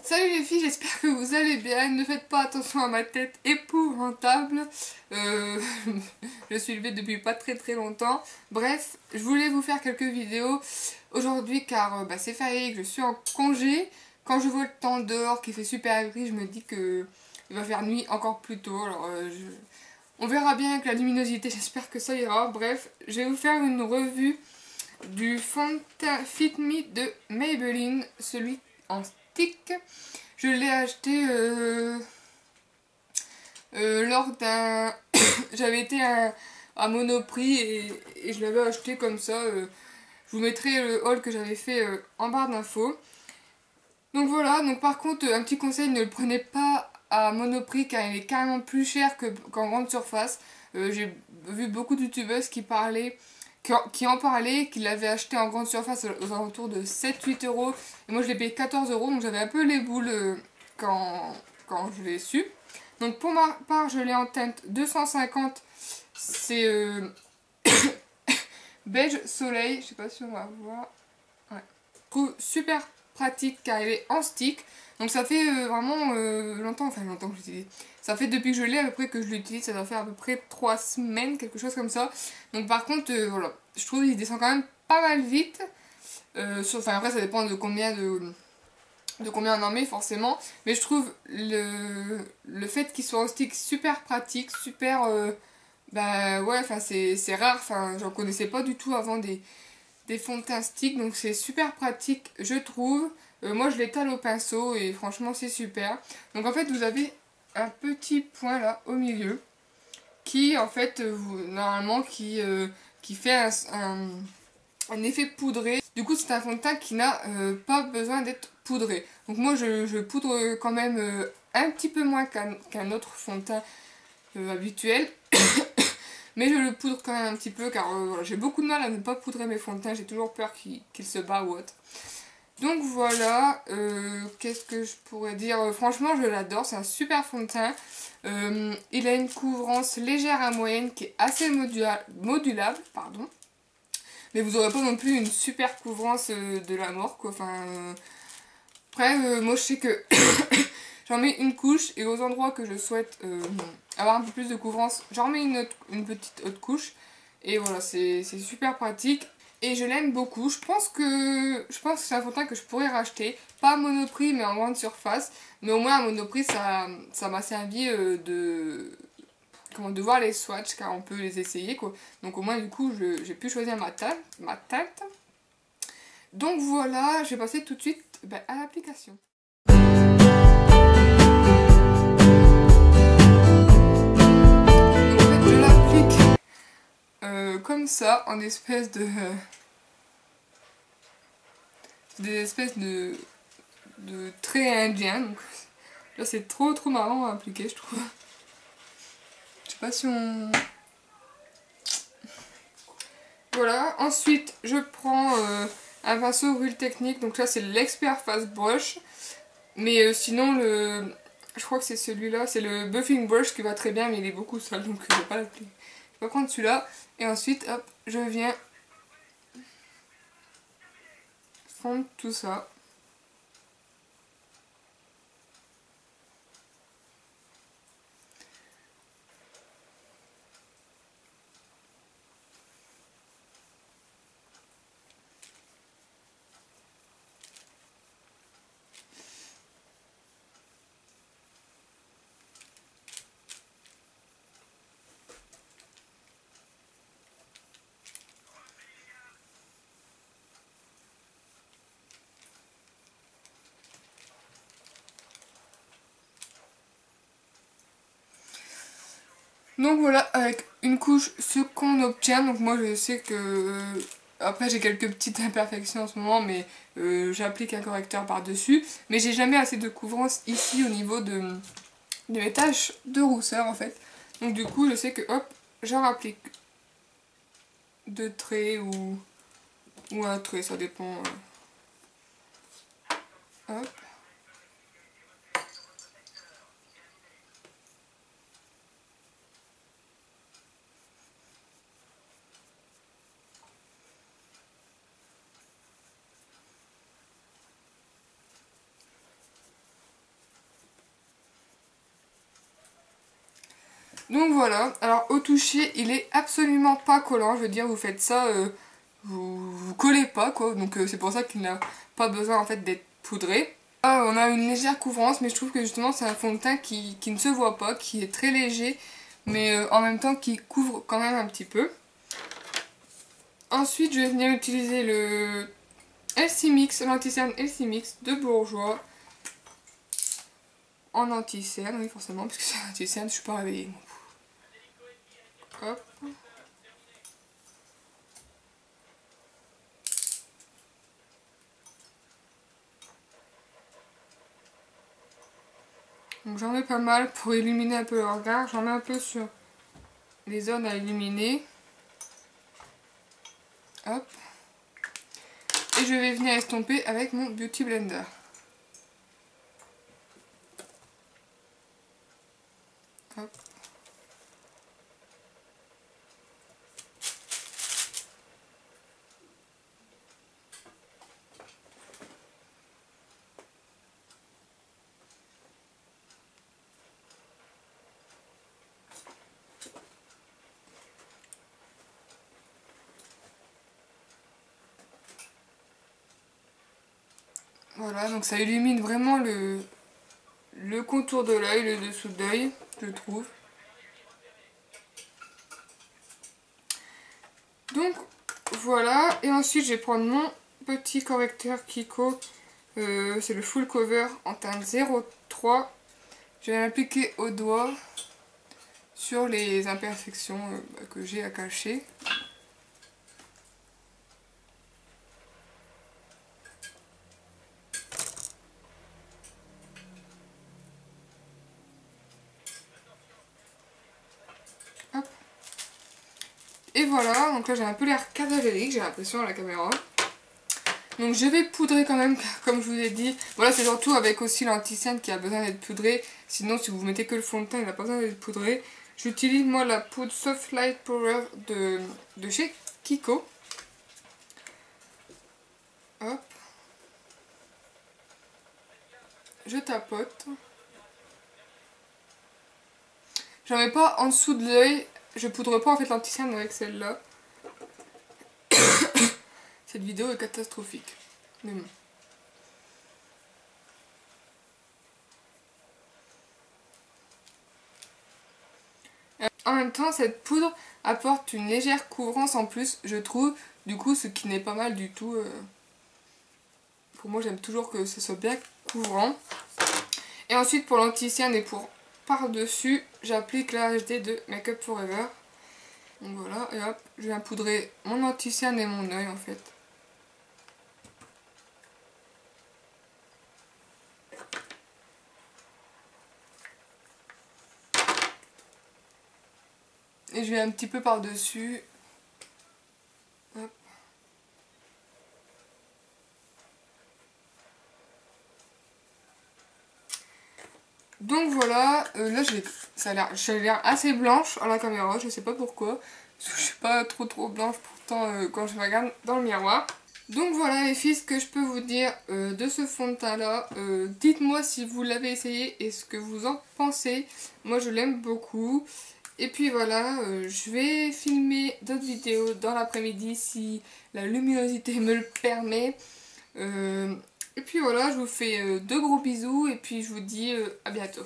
Salut les filles, j'espère que vous allez bien. Ne faites pas attention à ma tête épouvantable. Je suis levée depuis pas très longtemps. Bref, je voulais vous faire quelques vidéos aujourd'hui car c'est férié, que je suis en congé. Quand je vois le temps dehors qui fait super gris, je me dis que il va faire nuit encore plus tôt. Alors on verra bien avec la luminosité, j'espère que ça ira. Bref, je vais vous faire une revue du fond de teint Fit Me de Maybelline, celui en stick. Je l'ai acheté lors d'un... J'avais été à Monoprix et je l'avais acheté comme ça. Je vous mettrai le haul que j'avais fait en barre d'infos. Donc voilà, donc par contre, un petit conseil, ne le prenez pas à Monoprix car il est carrément plus cher qu'en grande surface. J'ai vu beaucoup de youtubeuses qui en parlaient, qui l'avaient acheté en grande surface aux alentours de 7-8 euros. Et moi je l'ai payé 14 euros, donc j'avais un peu les boules quand je l'ai su. Donc pour ma part, je l'ai en teinte 250, c'est beige soleil, je sais pas si on va voir. Ouais. Je trouve super pratique car il est en stick. Donc ça fait vraiment longtemps que je l'utilise. Ça fait depuis que je l'ai à peu près que je l'utilise, ça doit faire à peu près 3 semaines, quelque chose comme ça. Donc par contre, voilà, je trouve qu'il descend quand même pas mal vite. Après ça dépend de combien on en met forcément. Mais je trouve le fait qu'il soit en stick super pratique, super... ouais, c'est rare, j'en connaissais pas du tout avant des fonds de teint stick, donc c'est super pratique je trouve. Moi je l'étale au pinceau et franchement c'est super. Donc en fait vous avez un petit point là au milieu qui en fait normalement qui fait un effet poudré. Du coup c'est un fond de teint qui n'a pas besoin d'être poudré. Donc moi je poudre quand même un petit peu moins qu'un autre fond de teint habituel. Mais je le poudre quand même un petit peu car voilà, j'ai beaucoup de mal à ne pas poudrer mes fonds de teint. J'ai toujours peur qu'il se bat ou autre. Donc voilà, qu'est-ce que je pourrais dire? Franchement je l'adore, c'est un super fond de teint. Il a une couvrance légère à moyenne qui est assez modulable, pardon. Mais vous n'aurez pas non plus une super couvrance de la mort quoi. Après moi je sais que j'en mets une couche et aux endroits que je souhaite avoir un peu plus de couvrance, j'en mets une petite autre couche. Et voilà, c'est super pratique. Et je l'aime beaucoup. Je pense que c'est un fond de teint que je pourrais racheter. Pas à Monoprix mais en grande surface. Mais au moins à Monoprix ça m'a servi de voir les swatchs car on peut les essayer quoi. Donc au moins du coup j'ai pu choisir ma teinte. Donc voilà, je vais passer tout de suite à l'application. Comme ça, en espèce des espèces de traits indiens. Donc là c'est trop marrant à appliquer je trouve. Je sais pas si on... Voilà, ensuite je prends un pinceau Real Technique, donc là c'est l'expert Fast Brush. Mais sinon je crois que c'est celui-là, c'est le Buffing Brush qui va très bien mais il est beaucoup sale donc je vais pas l'appliquer. Je vais prendre celui-là et ensuite hop, je viens fondre tout ça. Donc voilà, avec une couche, ce qu'on obtient. Donc moi je sais que... après j'ai quelques petites imperfections en ce moment, mais j'applique un correcteur par-dessus. Mais j'ai jamais assez de couvrance ici au niveau de mes taches de rousseur en fait. Donc du coup je sais que hop, j'en applique 2 traits ou un trait, ça dépend. Hop. Donc voilà, alors au toucher il est absolument pas collant, je veux dire vous faites ça, vous collez pas quoi, donc c'est pour ça qu'il n'a pas besoin en fait d'être poudré. Là, on a une légère couvrance mais je trouve que justement c'est un fond de teint qui ne se voit pas, qui est très léger mais en même temps qui couvre quand même un petit peu. Ensuite je vais venir utiliser le LC Mix, l'anti-cerne LC Mix de Bourjois en anti-cerne, oui forcément parce que c'est un anti-cerne, je suis pas réveillée. Hop. Donc j'en mets pas mal pour illuminer un peu le regard. J'en mets un peu sur les zones à illuminer. Hop. Et je vais venir estomper avec mon Beauty Blender. Hop. Voilà, donc ça illumine vraiment le contour de l'œil, le dessous de l'œil, je trouve. Donc voilà, et ensuite je vais prendre mon petit correcteur Kiko, c'est le full cover en teinte 03. Je vais l'appliquer au doigt sur les imperfections que j'ai à cacher. Hop. Et voilà, donc là j'ai un peu l'air cadavérique, j'ai l'impression à la caméra. Donc je vais poudrer quand même, comme je vous ai dit. Voilà, c'est surtout avec aussi l'anti-cerne qui a besoin d'être poudré. Sinon, si vous mettez que le fond de teint, il n'a pas besoin d'être poudré. J'utilise moi la poudre Soft Light Power de chez Kiko. Hop. Je tapote. J'en mets pas en dessous de l'œil. Je poudre pas en fait l'anti-cerne avec celle-là. Cette vidéo est catastrophique. Mais bon. En même temps, cette poudre apporte une légère couvrance en plus, je trouve. Du coup, ce qui n'est pas mal du tout. Pour moi, j'aime toujours que ce soit bien couvrant. Et ensuite, pour l'anti-cerne et pour par-dessus, j'applique la HD de Make Up Forever. Donc voilà, et hop, je viens poudrer mon anti-cerne et mon œil en fait. Et je vais un petit peu par-dessus. Hop. Donc voilà, là ça a l'air assez blanche à la caméra, je sais pas pourquoi. Parce que je suis pas trop blanche pourtant quand je me regarde dans le miroir. Donc voilà les filles, ce que je peux vous dire de ce fond de teint là. Dites-moi si vous l'avez essayé et ce que vous en pensez. Moi je l'aime beaucoup. Et puis voilà, je vais filmer d'autres vidéos dans l'après-midi si la luminosité me le permet. Et puis voilà, je vous fais de gros bisous et puis je vous dis à bientôt.